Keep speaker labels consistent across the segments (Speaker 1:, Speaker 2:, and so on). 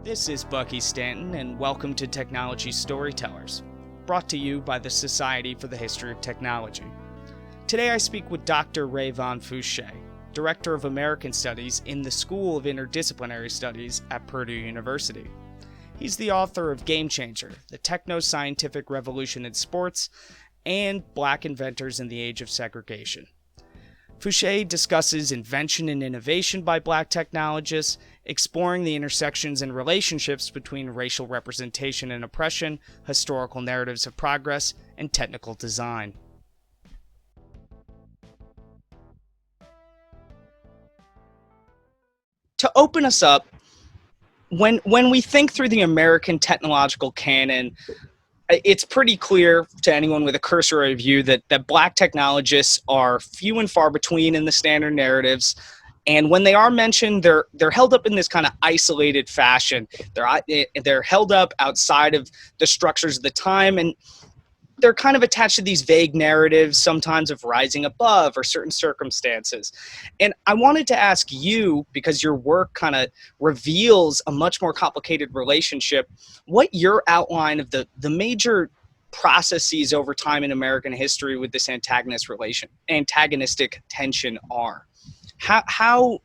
Speaker 1: This is Bucky Stanton, and welcome to Technology Storytellers, brought to you by the Society for the History of Technology. Today I speak with Dr. Rayvon Fouche, Director of American Studies in the School of Interdisciplinary Studies at Purdue University. He's the author of Game Changer, the Techno-Scientific Revolution in Sports, and Black Inventors in the Age of Segregation. Fouche discusses invention and innovation by Black technologists, exploring the intersections and relationships between racial representation and oppression, historical narratives of progress, and technical design. To open us up, when we think through the American technological canon, it's pretty clear to anyone with a cursory view that Black technologists are few and far between in the standard narratives. And when they are mentioned, they're held up in this kind of isolated fashion. They're held up outside of the structures of the time, and they're kind of attached to these vague narratives, sometimes of rising above or certain circumstances. And I wanted to ask you, because your work kind of reveals a much more complicated relationship, what your outline of the major processes over time in American history with this antagonistic tension are. How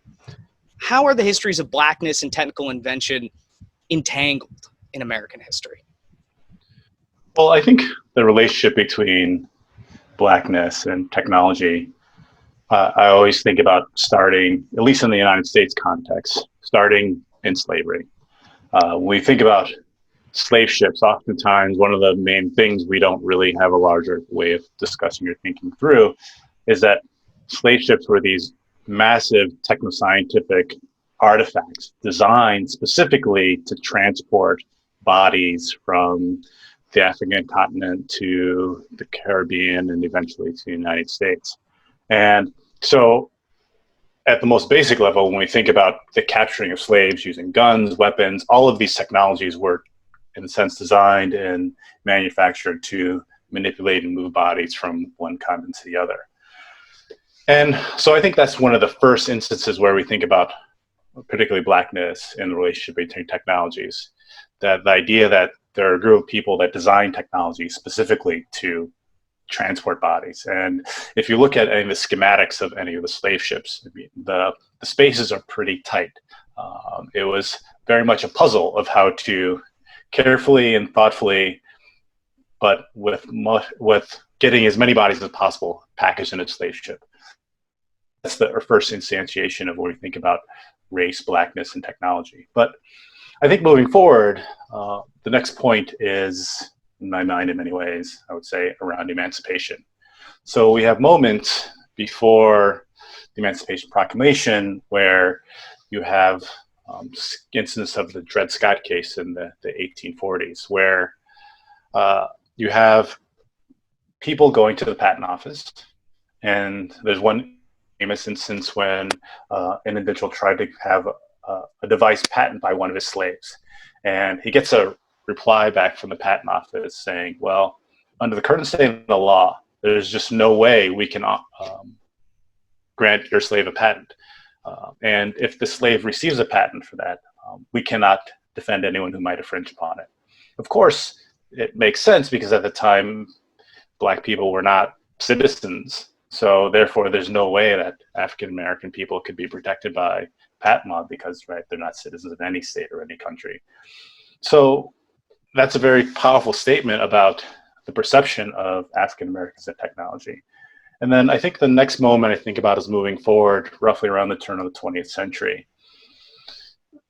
Speaker 1: are the histories of Blackness and technical invention entangled in American history?
Speaker 2: Well, I think the relationship between Blackness and technology, I always think about starting, at least in the United States context, starting in slavery. When we think about slave ships, oftentimes one of the main things we don't really have a larger way of discussing or thinking through is that slave ships were these massive techno-scientific artifacts designed specifically to transport bodies from the African continent to the Caribbean and eventually to the United States. And so at the most basic level, when we think about the capturing of slaves using guns, weapons, all of these technologies were in a sense designed and manufactured to manipulate and move bodies from one continent to the other. And so I think that's one of the first instances where we think about particularly Blackness in the relationship between technologies, that the idea that there are a group of people that design technology specifically to transport bodies. And if you look at any of the schematics of any of the slave ships, I mean, the spaces are pretty tight. It was very much a puzzle of how to carefully and thoughtfully, but with getting as many bodies as possible packaged in a slave ship. That's the first instantiation of when we think about race, Blackness, and technology. But I think moving forward, the next point is, in my mind in many ways, I would say, around emancipation. So we have moments before the Emancipation Proclamation where you have instance of the Dred Scott case in the 1840s, where you have people going to the patent office, and there's one famous instance when an individual tried to have a device patented by one of his slaves. And he gets a reply back from the patent office saying, well, under the current state of the law, there's just no way we can grant your slave a patent. And if the slave receives a patent for that, we cannot defend anyone who might infringe upon it. Of course, it makes sense because at the time, Black people were not citizens. So therefore, there's no way that African-American people could be protected by patent law because, right, they're not citizens of any state or any country. So that's a very powerful statement about the perception of African-Americans in technology. And then I think the next moment I think about is moving forward roughly around the turn of the 20th century.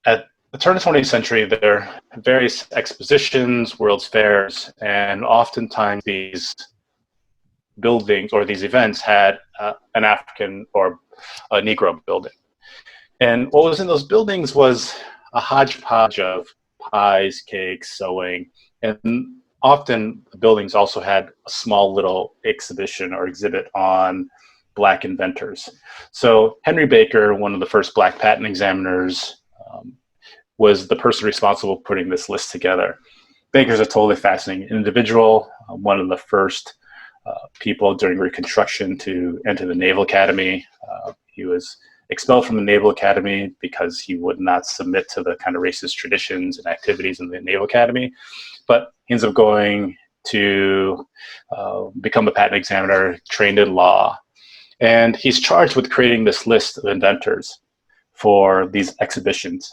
Speaker 2: At the turn of the 20th century, there are various expositions, world's fairs, and oftentimes these buildings or these events had an African or a Negro building. And what was in those buildings was a hodgepodge of pies, cakes, sewing, and often the buildings also had a small little exhibition or exhibit on Black inventors. So Henry Baker, one of the first Black patent examiners, was the person responsible for putting this list together. Baker's a totally fascinating individual, one of the first people during Reconstruction to enter the Naval Academy. He was expelled from the Naval Academy because he would not submit to the kind of racist traditions and activities in the Naval Academy. But he ends up going to become a patent examiner, trained in law. And he's charged with creating this list of inventors for these exhibitions.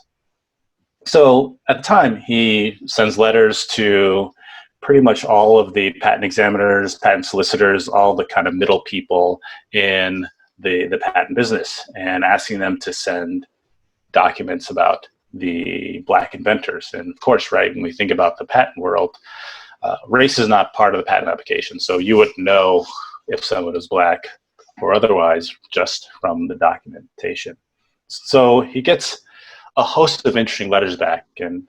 Speaker 2: So at the time, he sends letters to pretty much all of the patent examiners, patent solicitors, all the kind of middle people in the patent business, and asking them to send documents about the Black inventors. And of course, right, when we think about the patent world, race is not part of the patent application. So you wouldn't know if someone is Black or otherwise just from the documentation. So he gets a host of interesting letters back, and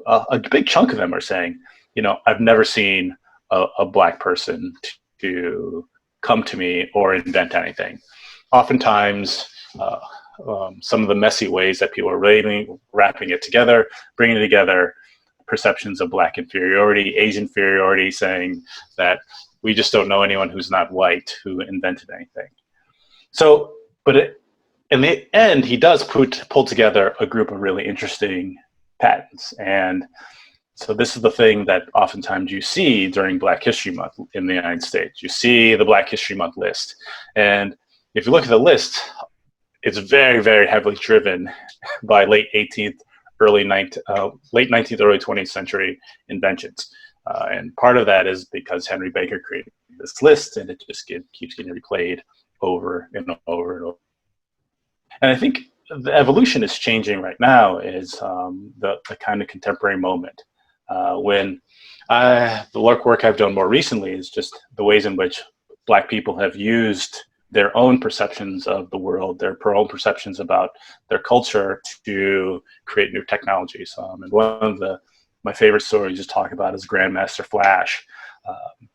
Speaker 2: a big chunk of them are saying, you know, I've never seen a Black person to come to me or invent anything. Oftentimes, some of the messy ways that people are really wrapping it together, bringing together perceptions of Black inferiority, Asian inferiority, saying that we just don't know anyone who's not white who invented anything. So, but in the end, he does pull together a group of really interesting patents. And so this is the thing that oftentimes you see during Black History Month in the United States. You see the Black History Month list. And if you look at the list, it's very, very heavily driven by late 18th, early 19th, early 20th century inventions. And part of that is because Henry Baker created this list, and it just keeps getting replayed over and over and over. And I think the evolution is changing right now is the kind of contemporary moment. When the work I've done more recently is just the ways in which Black people have used their own perceptions of the world, their own perceptions about their culture to create new technologies. And one of my favorite stories to talk about is Grandmaster Flash.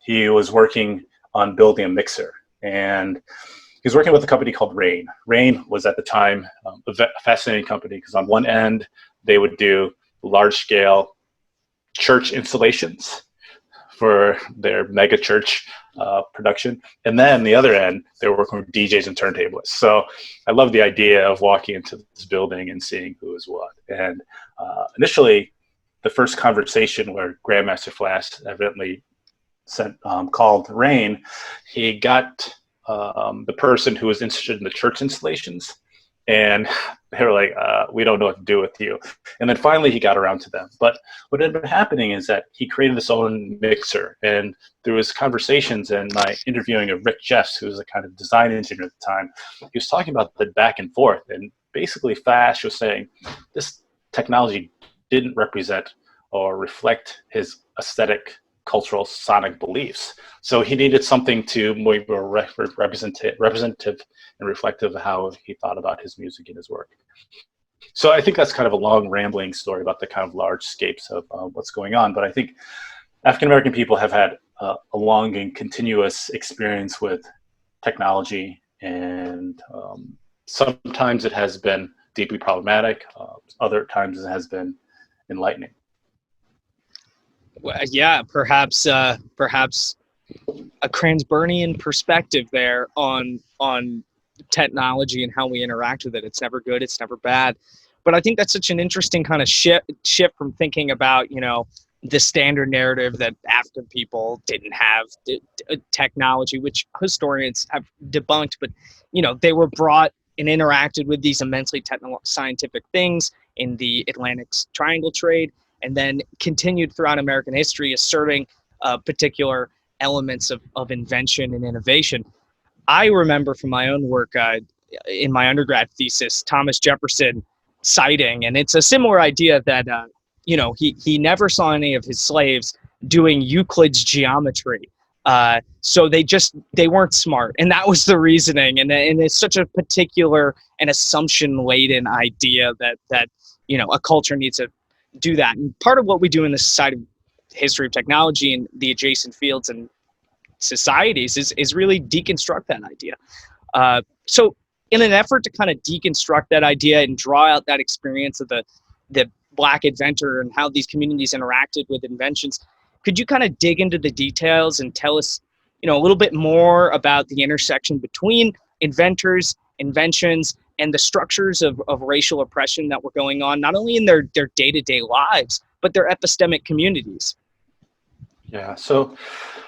Speaker 2: He was working on building a mixer, and he was working with a company called Rain. Rain was at the time a fascinating company because on one end, they would do large-scale church installations for their mega church production. And then the other end, they were working with DJs and turntablists. So I love the idea of walking into this building and seeing who is what. And initially, the first conversation where Grandmaster Flash evidently called Rain, he got the person who was interested in the church installations, and they were like, we don't know what to do with you. And then finally he got around to them. But what had been happening is that he created this own mixer, and there was conversations and my interviewing of Rick Jeffs, who was a kind of design engineer at the time. He was talking about the back and forth, and basically Flash was saying this technology didn't represent or reflect his aesthetic, cultural, sonic beliefs. So he needed something to more representative and reflective of how he thought about his music and his work. So I think that's kind of a long, rambling story about the kind of large scapes of what's going on. But I think African-American people have had a long and continuous experience with technology, and sometimes it has been deeply problematic. Other times it has been enlightening.
Speaker 1: Well, yeah, perhaps a Cransburnian perspective there on technology and how we interact with it. It's never good, it's never bad. But I think that's such an interesting kind of shift from thinking about, you know, the standard narrative that African people didn't have technology, which historians have debunked, but, you know, they were brought and interacted with these immensely scientific things in the Atlantic Triangle trade, and then continued throughout American history asserting particular elements of invention and innovation. I remember from my own work in my undergrad thesis, Thomas Jefferson citing, and it's a similar idea that, you know, he never saw any of his slaves doing Euclid's geometry. So they weren't smart. And that was the reasoning. And it's such a particular and assumption-laden idea that, you know, a culture needs to do that. And part of what we do in the Society of History of Technology and the adjacent fields and societies is really deconstruct that idea. So in an effort to kind of deconstruct that idea and draw out that experience of the Black inventor and how these communities interacted with inventions, could you kind of dig into the details and tell us, you know, a little bit more about the intersection between inventors, inventions, and the structures of racial oppression that were going on, not only in their day-to-day lives, but their epistemic communities.
Speaker 2: Yeah, so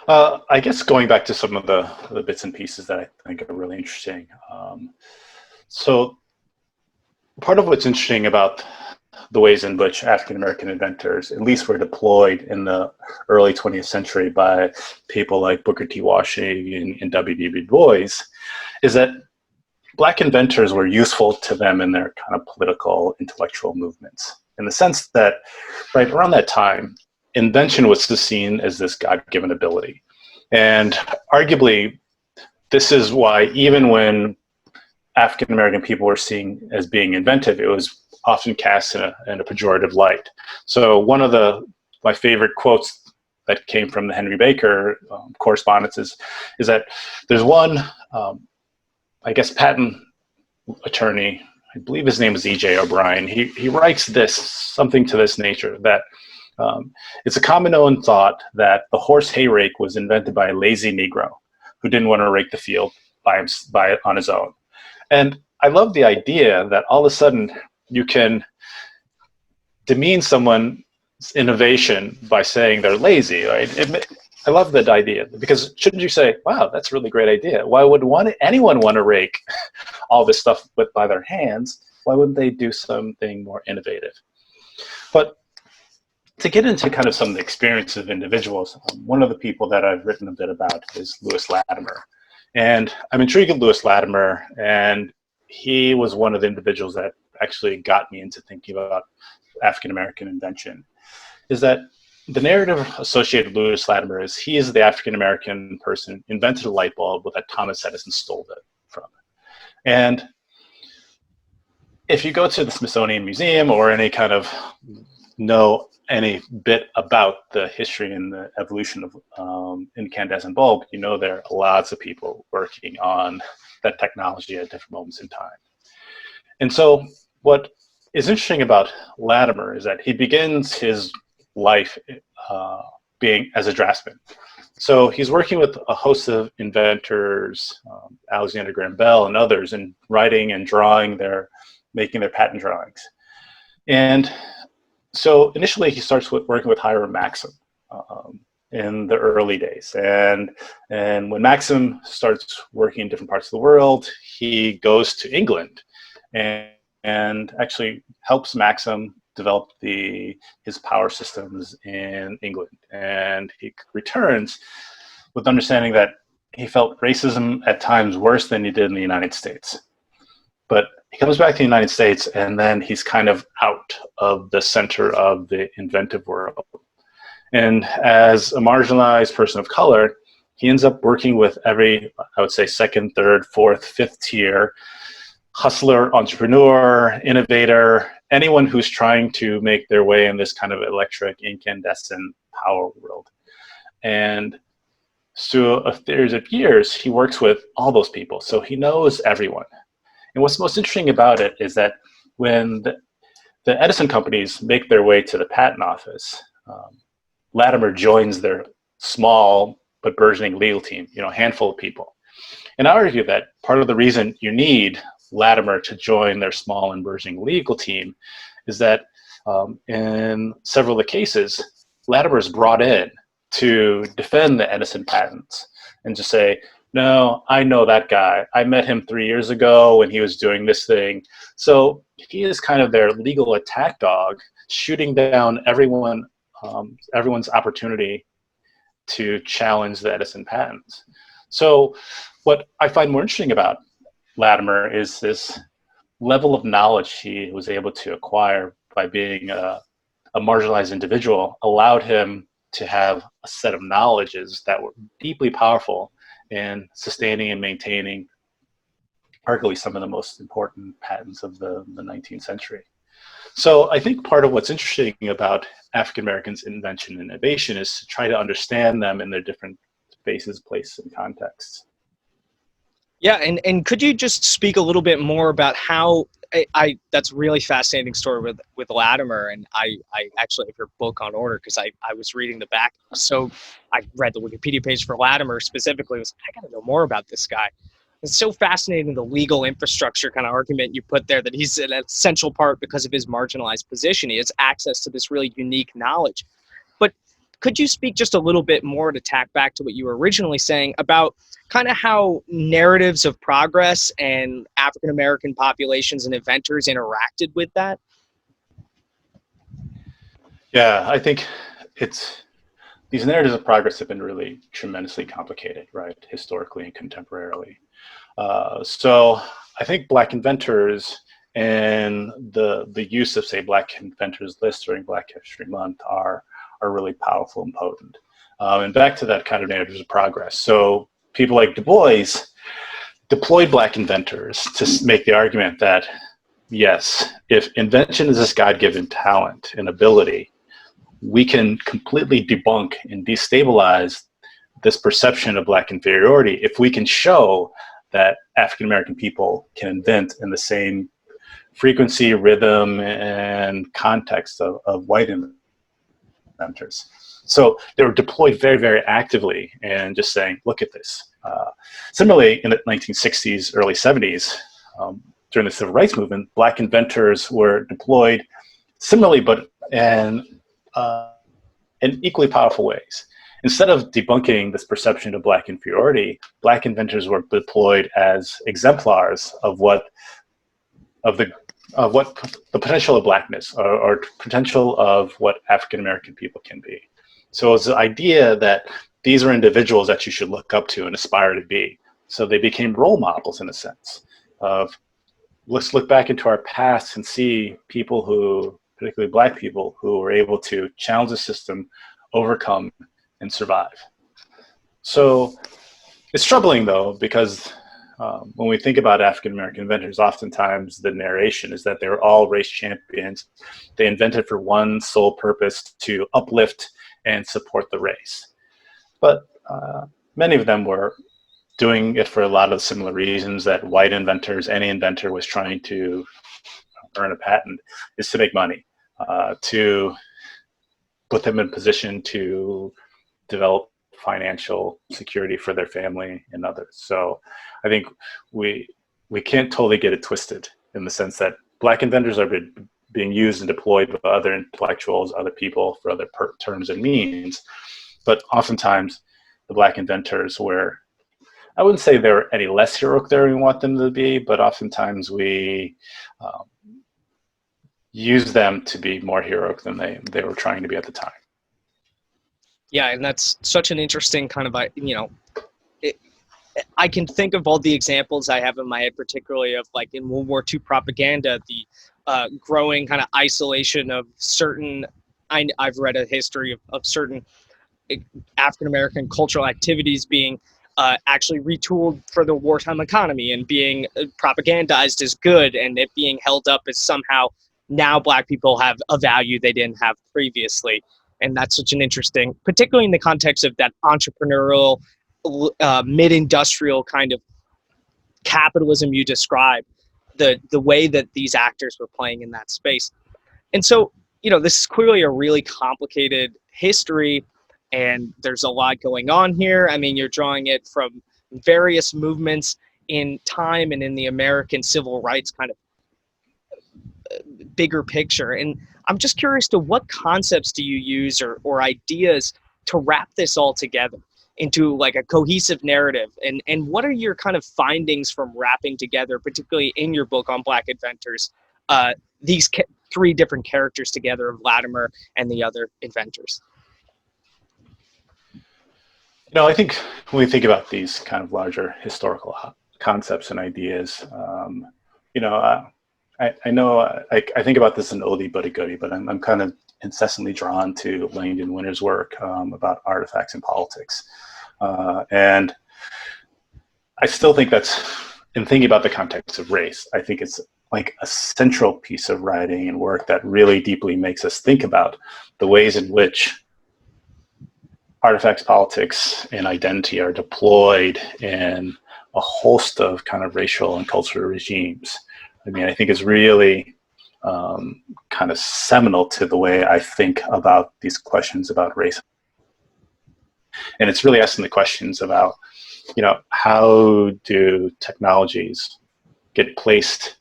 Speaker 2: I guess going back to some of the bits and pieces that I think are really interesting. So part of what's interesting about the ways in which African-American inventors, at least were deployed in the early 20th century by people like Booker T. Washington and W.E.B. Du Bois, is that Black inventors were useful to them in their kind of political, intellectual movements, in the sense that right around that time, invention was seen as this God-given ability. And arguably, this is why even when African-American people were seen as being inventive, it was often cast in a pejorative light. So one of my favorite quotes that came from the Henry Baker correspondences is that there's one, I guess, patent attorney, I believe his name is E.J. O'Brien. He writes something to this nature, that it's a common known thought that the horse hay rake was invented by a lazy Negro who didn't want to rake the field on his own. And I love the idea that all of a sudden you can demean someone's innovation by saying they're lazy, right? I love that idea, because shouldn't you say, wow, that's a really great idea. Why would anyone want to rake all this stuff by their hands? Why wouldn't they do something more innovative? But to get into kind of some of the experiences of individuals, one of the people that I've written a bit about is Lewis Latimer. And I'm intrigued with Lewis Latimer, and he was one of the individuals that actually got me into thinking about African-American invention. Is that the narrative associated with Lewis Latimer is he is the African-American person who invented a light bulb that Thomas Edison stole it from. And if you go to the Smithsonian Museum or any kind of know any bit about the history and the evolution of incandescent bulb, you know there are lots of people working on that technology at different moments in time. And so what is interesting about Latimer is that he begins his life being as a draftsman. So he's working with a host of inventors, Alexander Graham Bell and others, and writing and drawing making their patent drawings. And so initially he starts working with Hiram Maxim in the early days. And when Maxim starts working in different parts of the world, he goes to England and actually helps Maxim develop his power systems in England. And he returns with understanding that he felt racism at times worse than he did in the United States. But he comes back to the United States, and then he's kind of out of the center of the inventive world. And as a marginalized person of color, he ends up working with every, I would say, second, third, fourth, fifth tier hustler, entrepreneur, innovator, anyone who's trying to make their way in this kind of electric, incandescent power world. And so a series of years, he works with all those people. So he knows everyone. And what's most interesting about it is that when the Edison companies make their way to the patent office, Latimer joins their small but burgeoning legal team, a handful of people. And I argue that part of the reason you need Latimer to join their small and burgeoning legal team is that in several of the cases, Latimer is brought in to defend the Edison patents and to say, no, I know that guy. I met him 3 years ago when he was doing this thing. So he is kind of their legal attack dog, shooting down everyone's opportunity to challenge the Edison patents. So what I find more interesting about Latimer is this level of knowledge he was able to acquire by being a marginalized individual allowed him to have a set of knowledges that were deeply powerful in sustaining and maintaining arguably some of the most important patents of the 19th century. So I think part of what's interesting about African Americans' invention and innovation is to try to understand them in their different spaces, places, and contexts.
Speaker 1: Yeah, and could you just speak a little bit more about how that's a really fascinating story with Latimer, and I actually have your book on order because I was reading the back, so I read the Wikipedia page for Latimer specifically. I got to know more about this guy. It's so fascinating, the legal infrastructure kind of argument you put there, that he's an essential part because of his marginalized position. He has access to this really unique knowledge. But could you speak just a little bit more, to tack back to what you were originally saying, about kind of how narratives of progress and African-American populations and inventors interacted with that?
Speaker 2: Yeah, I think these narratives of progress have been really tremendously complicated, right, historically and contemporarily. So I think Black inventors and the use of, say, Black inventors lists during Black History Month are really powerful and potent. And back to that kind of narratives of progress. So people like Du Bois deployed Black inventors to make the argument that, yes, if invention is this God-given talent and ability, we can completely debunk and destabilize this perception of Black inferiority if we can show that African-American people can invent in the same frequency, rhythm, and context of white inventors. So they were deployed very, very actively and just saying, look at this. Similarly, in the 1960s, early 70s, during the Civil Rights Movement, Black inventors were deployed similarly, but in equally powerful ways. Instead of debunking this perception of Black inferiority, Black inventors were deployed as exemplars of the potential of Blackness, or potential of what African American people can be. So it's the idea that these are individuals that you should look up to and aspire to be. So they became role models, in a sense of, let's look back into our past and see people who, particularly Black people, who were able to challenge the system, overcome, and survive. So it's troubling, though, because when we think about African-American inventors, oftentimes the narration is that they were all race champions. They invented for one sole purpose, to uplift and support the race. But many of them were doing it for a lot of similar reasons that white inventors, any inventor was trying to earn a patent, is to make money, to put them in position to develop financial security for their family and others. So I think we can't totally get it twisted, in the sense that Black inventors are being used and deployed by other intellectuals, other people, for other terms and means. But oftentimes the Black inventors were, I wouldn't say they were any less heroic than we want them to be, but oftentimes we use them to be more heroic than they were trying to be at the time.
Speaker 1: Yeah, and that's such an interesting kind of, I can think of all the examples I have in my head, particularly of, like, in World War II propaganda, the growing kind of isolation of certain, I've read a history of certain African-American cultural activities being actually retooled for the wartime economy and being propagandized as good, and it being held up as somehow now Black people have a value they didn't have previously. And that's such an interesting, particularly in the context of that entrepreneurial, mid-industrial kind of capitalism you described, the way that these actors were playing in that space. And so, this is clearly a really complicated history, and there's a lot going on here. I mean, you're drawing it from various movements in time and in the American civil rights kind of bigger picture. And I'm just curious to what concepts do you use or ideas to wrap this all together into, like, a cohesive narrative? And what are your kind of findings from wrapping together, particularly in your book on Black inventors, these three different characters together of Latimer and the other inventors?
Speaker 2: I think when we think about these kind of larger historical concepts and ideas, I know I think about this in oldie but a goodie, but I'm kind of incessantly drawn to Langdon Winter's work about artifacts and politics. And I still think that's, in thinking about the context of race, I think it's like a central piece of writing and work that really deeply makes us think about the ways in which artifacts, politics, and identity are deployed in a host of kind of racial and cultural regimes. I mean, I think it's really kind of seminal to the way I think about these questions about race. And it's really asking the questions about how do technologies get placed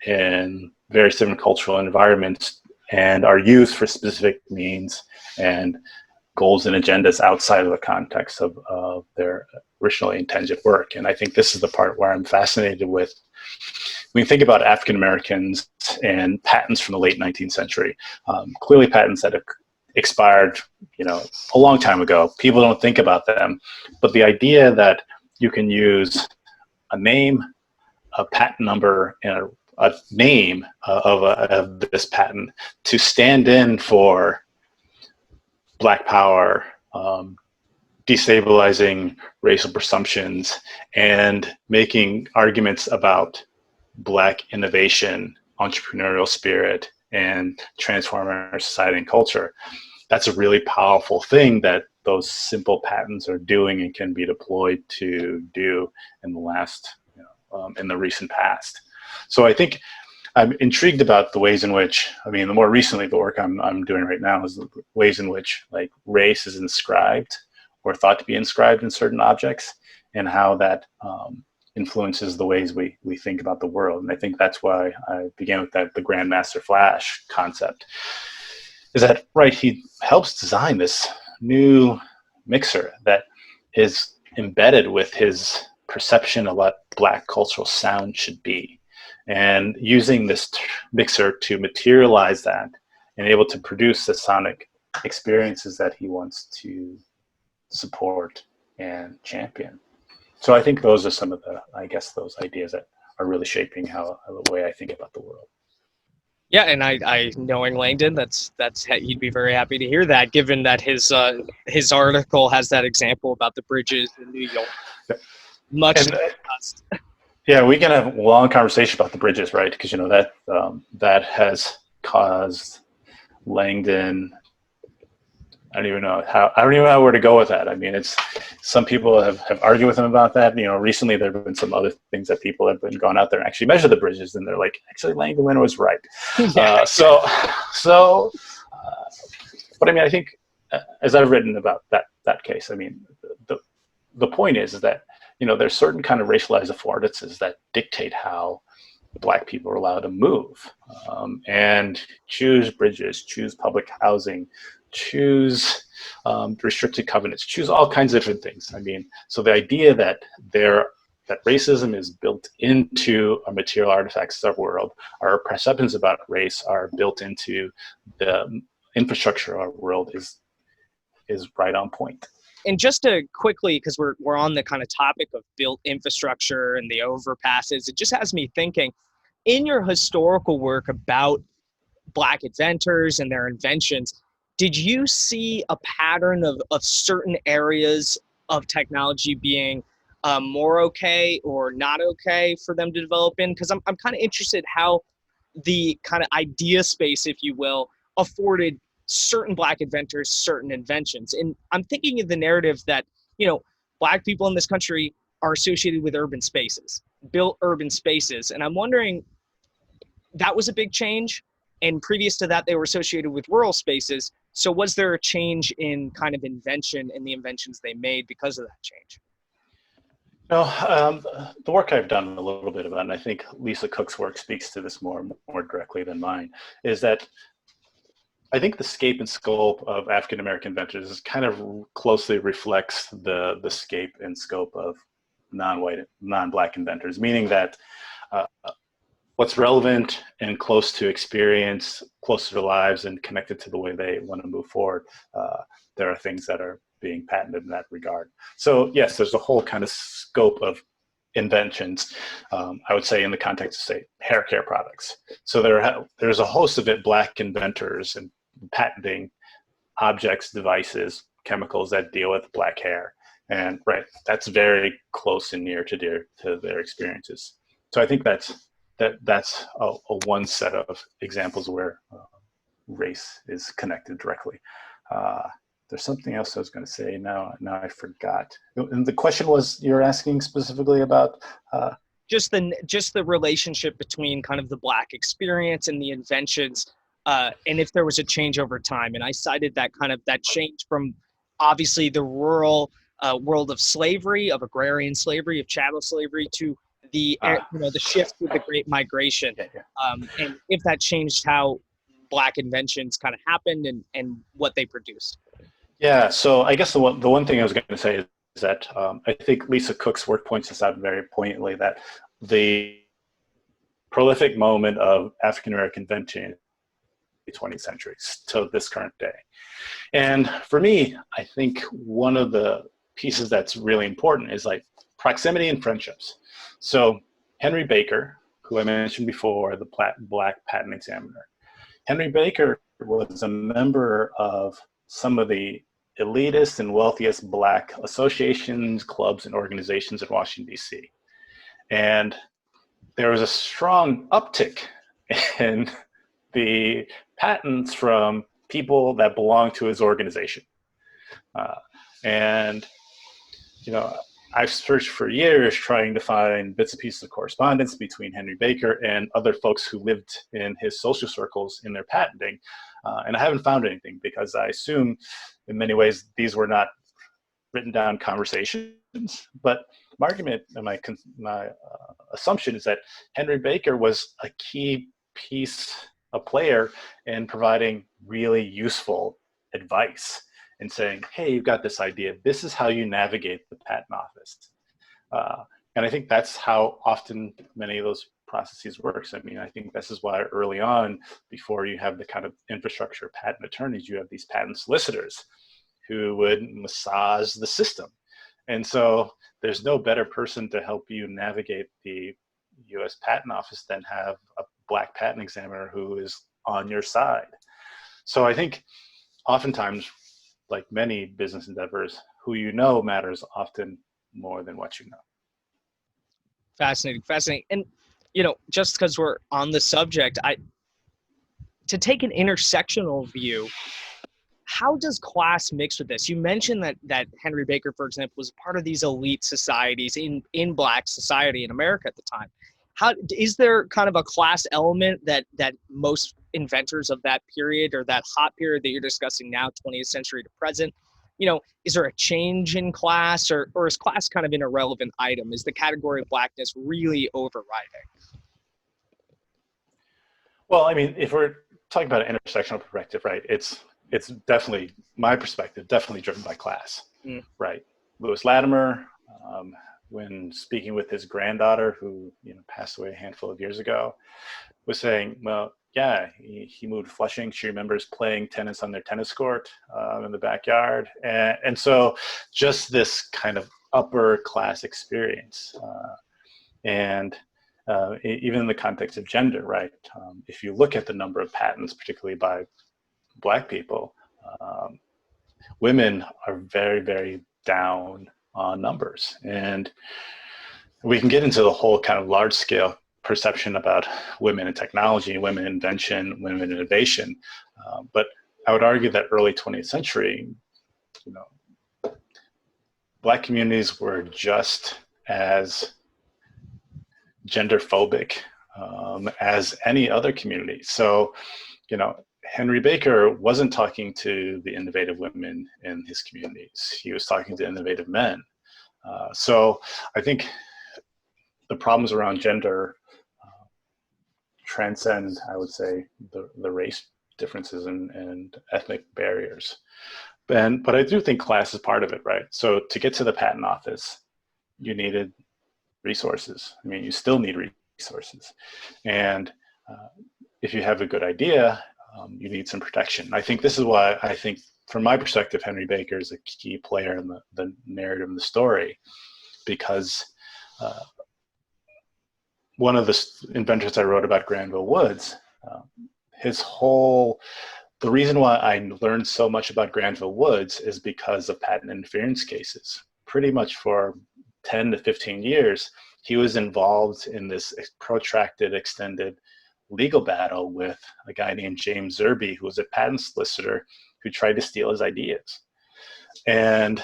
Speaker 2: in various different cultural environments and are used for specific means and goals and agendas outside of the context of their originally intended work. And I think this is the part where I'm fascinated with. When you think about African Americans and patents from the late 19th century, clearly patents that have expired, a long time ago. People don't think about them, but the idea that you can use a name, a patent number, and a name of this patent to stand in for Black power, destabilizing racial presumptions, and making arguments about Black innovation, entrepreneurial spirit, and transforming our society and culture. That's a really powerful thing that those simple patents are doing and can be deployed to do in the recent past. So I think I'm intrigued about the ways in which, the more recently the work I'm doing right now is the ways in which like race is inscribed or thought to be inscribed in certain objects, and how that influences the ways we think about the world. And I think that's why I began with the Grandmaster Flash concept. Is that right? He helps design this new mixer that is embedded with his perception of what Black cultural sound should be, and using this mixer to materialize that and able to produce the sonic experiences that he wants to support and champion. So I think those are some of those ideas that are really shaping the way I think about the world.
Speaker 1: Yeah, and I knowing Langdon, that's he'd be very happy to hear that, given that his article has that example about the bridges in New York. Much discussed.
Speaker 2: Yeah, we can have a long conversation about the bridges, right? Because that has caused Langdon. I don't even know where to go with that. It's some people have argued with him about that. Recently there have been some other things that people have been gone out there and actually measure the bridges, and they're like, actually Langdon was right.
Speaker 1: Yeah.
Speaker 2: But I think as I've written about that case, the point is that there's certain kind of racialized affordances that dictate how Black people are allowed to move and choose bridges, choose public housing, choose restricted covenants, choose all kinds of different things. So the idea that racism is built into our material artifacts of our world, our perceptions about race are built into the infrastructure of our world is right on point.
Speaker 1: And just to quickly, because we're on the kind of topic of built infrastructure and the overpasses, it just has me thinking, in your historical work about Black inventors and their inventions, did you see a pattern of certain areas of technology being more okay or not okay for them to develop in? Because I'm kind of interested how the kind of idea space, if you will, afforded certain Black inventors certain inventions. And I'm thinking of the narrative that, Black people in this country are associated with urban spaces, built urban spaces. And I'm wondering, that was a big change. And previous to that, they were associated with rural spaces. So was there a change in kind of invention and the inventions they made because of that change?
Speaker 2: The work I've done a little bit about, and I think Lisa Cook's work speaks to this more directly than mine, is that I think the scape and scope of African American inventors kind of closely reflects the scape and scope of non-white, non-Black inventors, meaning that what's relevant and close to experience, close to their lives, and connected to the way they want to move forward, there are things that are being patented in that regard. So yes, there's a whole kind of scope of inventions, I would say in the context of, say, hair care products. So there's a host of Black inventors and patenting objects, devices, chemicals that deal with Black hair. And that's very close and near to their experiences. So I think that's a one set of examples where race is connected directly. There's something else I was going to say. Now I forgot. And the question was, you're asking specifically about
Speaker 1: just the relationship between kind of the Black experience and the inventions, and if there was a change over time. And I cited that change from obviously the rural world of slavery, of agrarian slavery, of chattel slavery, to the the shift with the Great Migration, and if that changed how Black inventions kind of happened and what they produced.
Speaker 2: Yeah, so I guess the one thing I was going to say is that I think Lisa Cook's work points this out very poignantly, that the prolific moment of African American invention in the 20th century to this current day. And for me, I think one of the pieces that's really important is like proximity and friendships. So Henry Baker, who I mentioned before, the Black patent examiner, Henry Baker was a member of some of the elitist and wealthiest Black associations, clubs, and organizations in Washington, D.C. And there was a strong uptick in the patents from people that belonged to his organization. And, you know, I've searched for years trying to find bits and pieces of correspondence between Henry Baker and other folks who lived in his social circles in their patenting. And I haven't found anything, because I assume in many ways these were not written down conversations. But my argument and my assumption is that Henry Baker was a key piece, a player in providing really useful advice and saying, hey, you've got this idea. This is how you navigate the patent office. And I think that's how often many of those processes works. I mean, I think this is why early on, before you have the kind of infrastructure of patent attorneys, you have these patent solicitors who would massage the system. And so there's no better person to help you navigate the US Patent Office than have a Black patent examiner who is on your side. So I think oftentimes, like many business endeavors, who you know matters often more than what you know.
Speaker 1: Fascinating, fascinating. And, you know, just because we're on the subject, to take an intersectional view, how does class mix with this? You mentioned that Henry Baker, for example, was part of these elite societies in Black society in America at the time. How is there kind of a class element that most inventors of that period, or that hot period that you're discussing now, 20th century to present, you know, is there a change in class, or is class kind of an irrelevant item? Is the category of Blackness really overriding?
Speaker 2: Well, I mean, if we're talking about an intersectional perspective, right, it's definitely, my perspective, definitely driven by class, right? Lewis Latimer, when speaking with his granddaughter, who passed away a handful of years ago, was saying, well, yeah, he moved to Flushing. She remembers playing tennis on their tennis court in the backyard. And so just this kind of upper class experience. And even in the context of gender, right? If you look at the number of patents, particularly by Black people, women are very, very down on numbers. And we can get into the whole kind of large scale perception about women in technology, women in invention, women in innovation. But I would argue that early 20th century, Black communities were just as gender phobic as any other community. So, Henry Baker wasn't talking to the innovative women in his communities. He was talking to innovative men. So I think the problems around gender transcend, I would say, the race differences and ethnic barriers. But I do think class is part of it, right? So to get to the patent office, you needed resources. I mean, you still need resources. And if you have a good idea, you need some protection. I think this is why I think, from my perspective, Henry Baker is a key player in the narrative and the story, because one of the inventors I wrote about, Granville Woods, the reason why I learned so much about Granville Woods is because of patent interference cases. Pretty much for 10 to 15 years, he was involved in this protracted, extended legal battle with a guy named James Zerby, who was a patent solicitor who tried to steal his ideas. And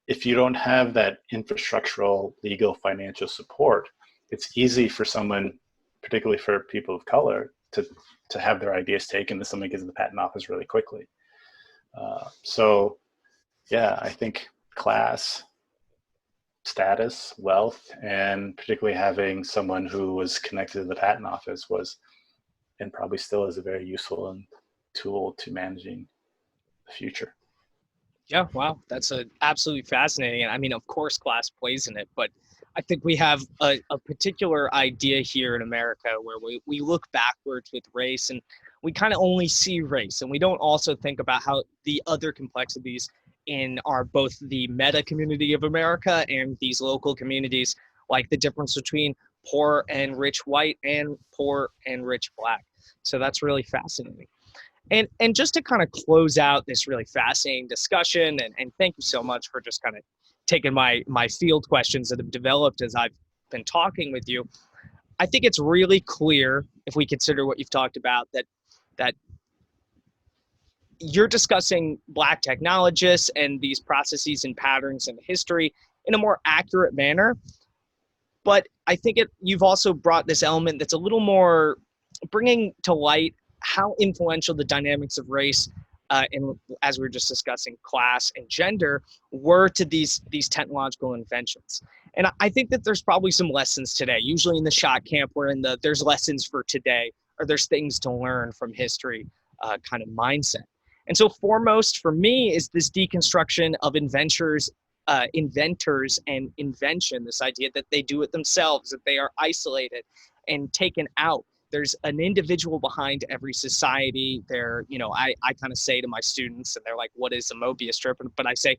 Speaker 2: if you don't have that infrastructural, legal, financial support, it's easy for someone, particularly for people of color, to have their ideas taken to the patent office really quickly. So yeah, I think class, status, wealth, and particularly having someone who was connected to the patent office was, and probably still is, a very useful tool to managing the future.
Speaker 1: Yeah, wow, that's absolutely fascinating. And I mean, of course, class plays in it, but I think we have a particular idea here in America where we look backwards with race and we kind of only see race, and we don't also think about how the other complexities in our both the meta community of America and these local communities, like the difference between poor and rich white and poor and rich black. So that's really fascinating. And just to kind of close out this really fascinating discussion, and thank you so much for just kind of taking my field questions that have developed as I've been talking with you. I think it's really clear, if we consider what you've talked about, that you're discussing Black technologists and these processes and patterns in history in a more accurate manner. But I think you've also brought this element that's a little more bringing to light how influential the dynamics of race and, as we were just discussing, class and gender were to these technological inventions. And I think that there's probably some lessons today. Usually in the shot camp, we're in there's lessons for today, or there's things to learn from history kind of mindset. And so foremost for me is this deconstruction of inventors and invention, this idea that they do it themselves, that they are isolated and taken out. There's an individual behind every society. I kind of say to my students, and they're like, what is a Mobius strip? But I say,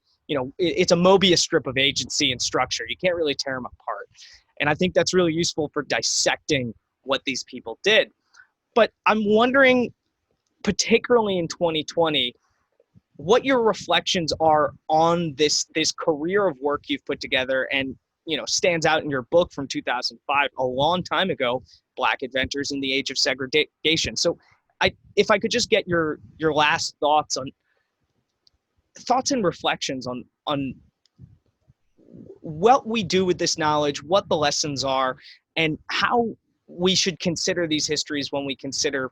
Speaker 1: it's a Mobius strip of agency and structure. You can't really tear them apart. And I think that's really useful for dissecting what these people did. But I'm wondering, particularly in 2020, what your reflections are on this career of work you've put together and stands out in your book from 2005, a long time ago, Black Inventors in the Age of Segregation. So if I could just get your last thoughts and reflections on what we do with this knowledge, what the lessons are, and how we should consider these histories when we consider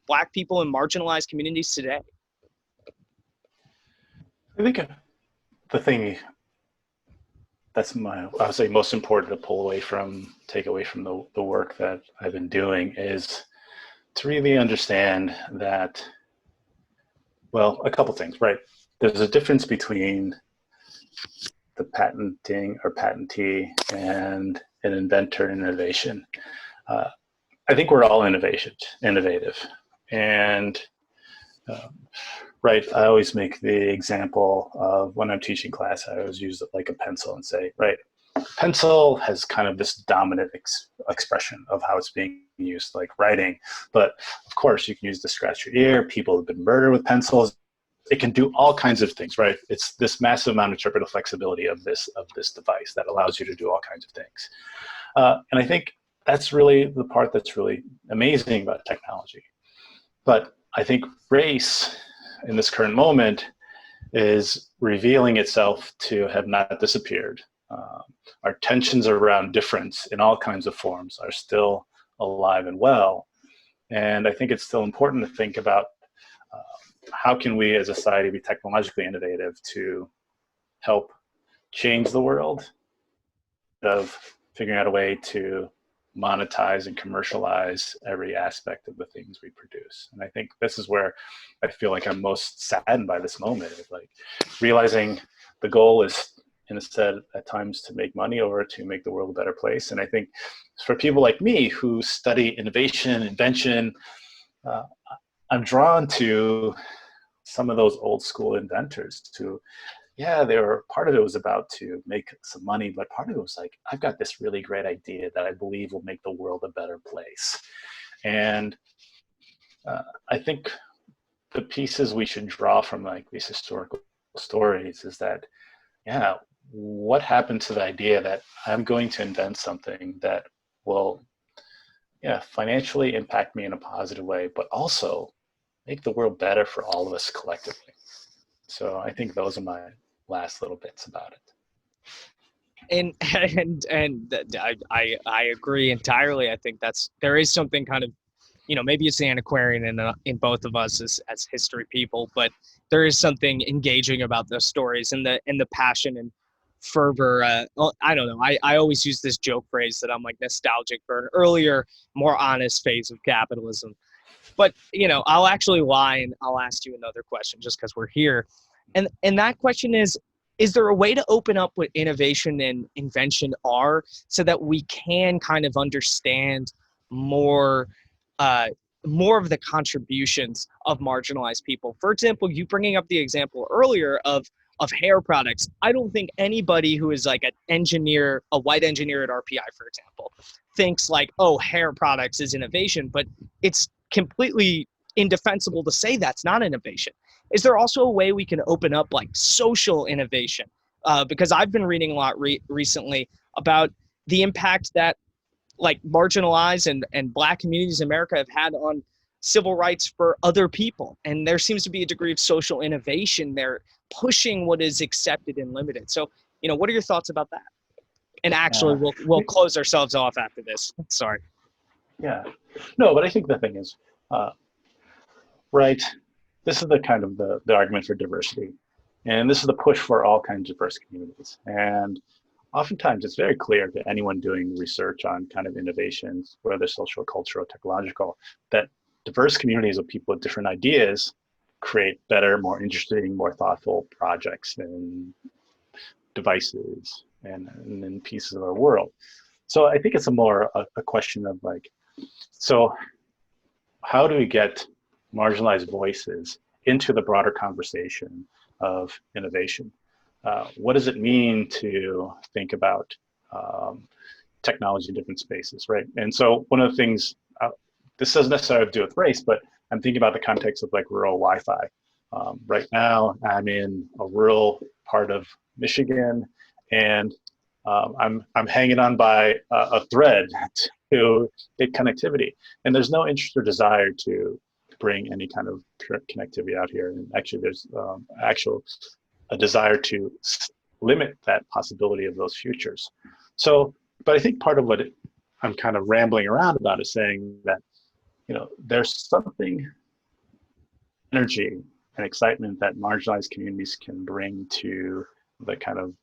Speaker 1: Black people in marginalized communities today.
Speaker 2: I think the thing that's I would say most important to take away from the work that I've been doing is to really understand that, well, a couple things, right? There's a difference between the patenting or patentee and an inventor and innovation. I think we're all innovative. And right, I always make the example of when I'm teaching class, I always use it like a pencil and say, right, pencil has kind of this dominant expression of how it's being used, like writing. But of course, you can use to scratch your ear. People have been murdered with pencils. It can do all kinds of things, right? It's this massive amount of interpretive flexibility of this device that allows you to do all kinds of things. And I think that's really the part that's really amazing about technology. But I think race in this current moment is revealing itself to have not disappeared. Our tensions around difference in all kinds of forms are still alive and well. And I think it's still important to think about how can we as a society be technologically innovative to help change the world, of figuring out a way to monetize and commercialize every aspect of the things we produce. And I think this is where I feel like I'm most saddened by this moment, is like realizing the goal is instead at times to make money or to make the world a better place. And I think for people like me who study innovation, invention, I'm drawn to some of those old school inventors to, they were, part of it was about to make some money, but part of it was like, I've got this really great idea that I believe will make the world a better place. And I think the pieces we should draw from like these historical stories is that, what happened to the idea that I'm going to invent something that will, financially impact me in a positive way, but also make the world better for all of us collectively. So I think those are my last little bits about it.
Speaker 1: And I agree entirely. I think there is something kind of maybe it's the antiquarian in both of us as history people, but there is something engaging about those stories and the passion and fervor. I don't know. I always use this joke phrase that I'm like nostalgic for an earlier, more honest phase of capitalism. But I'll actually lie and I'll ask you another question just because we're here, and that question is there a way to open up what innovation and invention are so that we can kind of understand more more of the contributions of marginalized people? For example, you bringing up the example earlier of hair products. I don't think anybody who is like a white engineer at RPI, for example, thinks like, oh, hair products is innovation, but it's completely indefensible to say that's not innovation. Is there also a way we can open up like social innovation? Because I've been reading a lot recently about the impact that like marginalized and Black communities in America have had on civil rights for other people. And there seems to be a degree of social innovation there pushing what is accepted and limited. So, what are your thoughts about that? And actually, we'll close ourselves off after this. Sorry.
Speaker 2: Yeah. No, but I think the thing is, right, this is the kind of the argument for diversity. And this is the push for all kinds of diverse communities. And oftentimes it's very clear to anyone doing research on kind of innovations, whether social, cultural, technological, that diverse communities of people with different ideas create better, more interesting, more thoughtful projects and devices and pieces of our world. So I think it's a question of like, so how do we get marginalized voices into the broader conversation of innovation? What does it mean to think about technology in different spaces, right? And so one of the things, this doesn't necessarily have to do with race, but I'm thinking about the context of like rural Wi-Fi. Right now, I'm in a rural part of Michigan, and I'm hanging on by a thread to get connectivity. And there's no interest or desire to bring any kind of connectivity out here. And actually, there's a desire to limit that possibility of those futures. So, but I think part of what I'm kind of rambling around about is saying that, there's something, energy and excitement that marginalized communities can bring to the kind of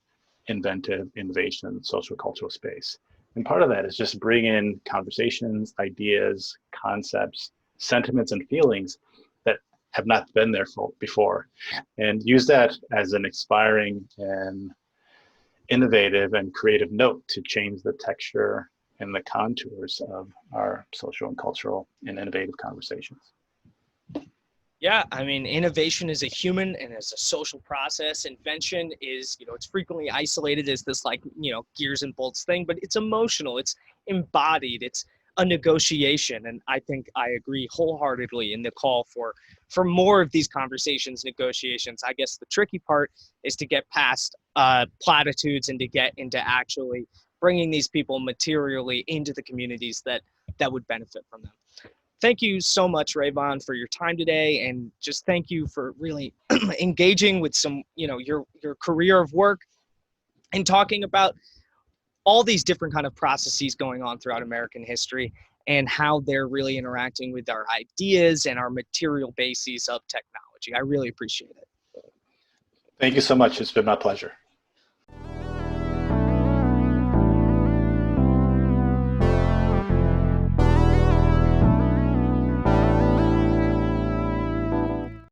Speaker 2: inventive, innovation, social cultural space. And part of that is just bring in conversations, ideas, concepts, sentiments, and feelings that have not been there before, and use that as an inspiring and innovative and creative note to change the texture and the contours of our social and cultural and innovative conversations.
Speaker 1: Yeah, I mean, innovation is a human and as a social process. Invention is, it's frequently isolated as this like, gears and bolts thing, but it's emotional, it's embodied, it's a negotiation. And I think I agree wholeheartedly in the call for more of these conversations, negotiations. I guess the tricky part is to get past platitudes and to get into actually bringing these people materially into the communities that would benefit from them. Thank you so much, Rayvon, for your time today, and just thank you for really engaging with some, your career of work and talking about all these different kind of processes going on throughout American history and how they're really interacting with our ideas and our material bases of technology. I really appreciate it.
Speaker 2: Thank you so much. It's been my pleasure.